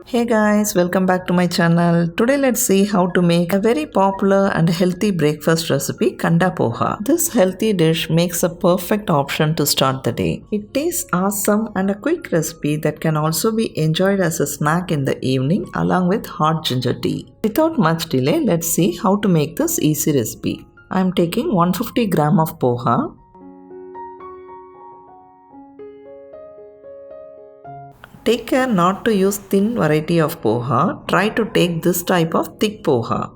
Hey guys, welcome back to my channel. Today let's see how to make a very popular and healthy breakfast recipe, Kanda Poha. This healthy dish makes a perfect option to start the day. It tastes awesome and a quick recipe that can also be enjoyed as a snack in the evening along with hot ginger tea. Without much delay, let's see how to make this easy recipe. I am taking 150 gram of poha. Take care not to use thin variety of poha. Try to take this type of thick poha.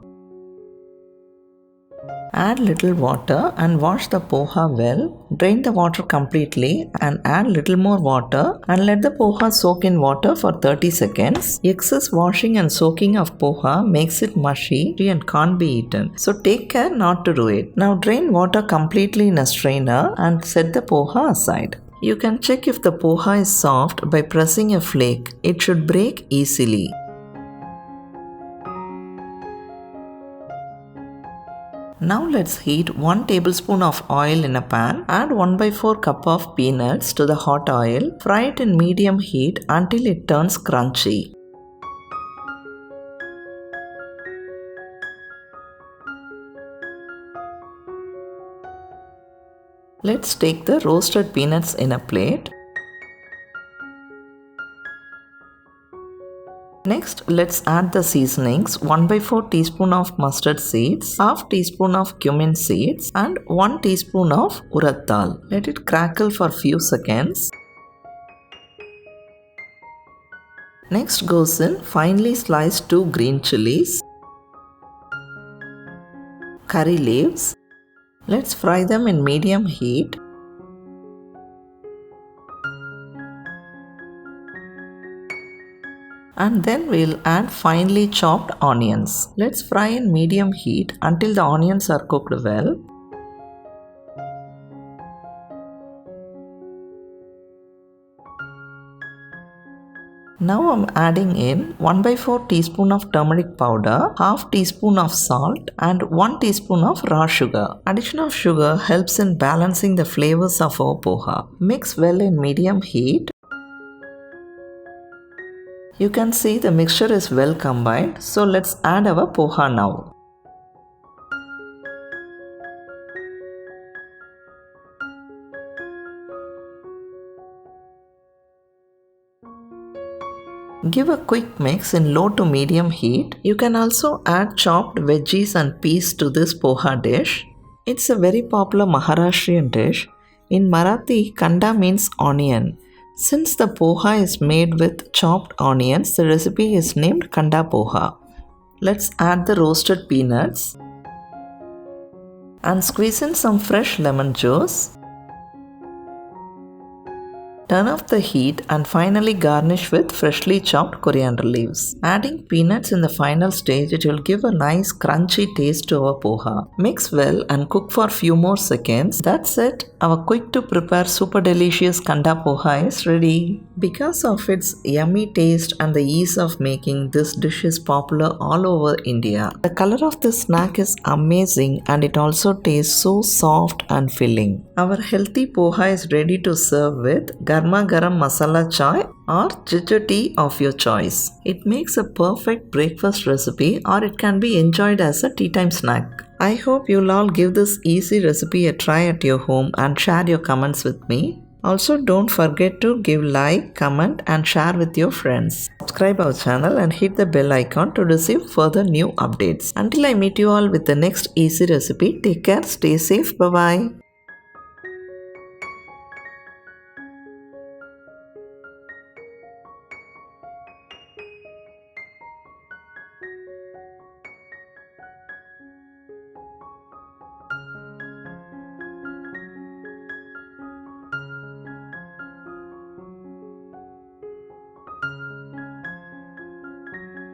Add little water and wash the poha well. Drain the water completely and add little more water and let the poha soak in water for 30 seconds. Excess washing and soaking of poha makes it mushy and can't be eaten. So take care not to do it. Now drain water completely in a strainer and set the poha aside. You can check if the poha is soft by pressing a flake. It should break easily. Now let's heat 1 tablespoon of oil in a pan. Add 1/4 cup of peanuts to the hot oil. Fry it in medium heat until it turns crunchy. Let's take the roasted peanuts in a plate. Next, let's add the seasonings. 1/4 teaspoon of mustard seeds, half teaspoon of cumin seeds and 1 teaspoon of urad dal. Let it crackle for few seconds. Next goes in finely sliced 2 green chillies, curry leaves. Let's fry them in medium heat. And then we'll add finely chopped onions. Let's fry in medium heat until the onions are cooked well. Now I'm adding in 1/4 teaspoon of turmeric powder, half teaspoon of salt and 1 teaspoon of raw sugar. Addition of sugar helps in balancing the flavors of our poha. Mix well in medium heat. You can see the mixture is well combined, so let's add our poha now. Give a quick mix in low to medium heat. You can also add chopped veggies and peas to this poha dish. It's a very popular Maharashtrian dish. In Marathi, Kanda means onion. Since the poha is made with chopped onions, the recipe is named Kanda Poha. Let's add the roasted peanuts and squeeze in some fresh lemon juice. Turn off the heat and finally garnish with freshly chopped coriander leaves. Adding peanuts in the final stage, it will give a nice crunchy taste to our poha. Mix well and cook for few more seconds. That's it. Our quick to prepare super delicious Kanda Poha is ready. Because of its yummy taste and the ease of making, this dish is popular all over India. The color of this snack is amazing and it also tastes so soft and filling. Our healthy poha is ready to serve with garma garam masala chai or ginger tea of your choice. It makes a perfect breakfast recipe or it can be enjoyed as a tea time snack. I hope you'll all give this easy recipe a try at your home and share your comments with me. Also, don't forget to give like, comment and share with your friends. Subscribe our channel and hit the bell icon to receive further new updates. Until I meet you all with the next easy recipe, take care, stay safe, bye bye.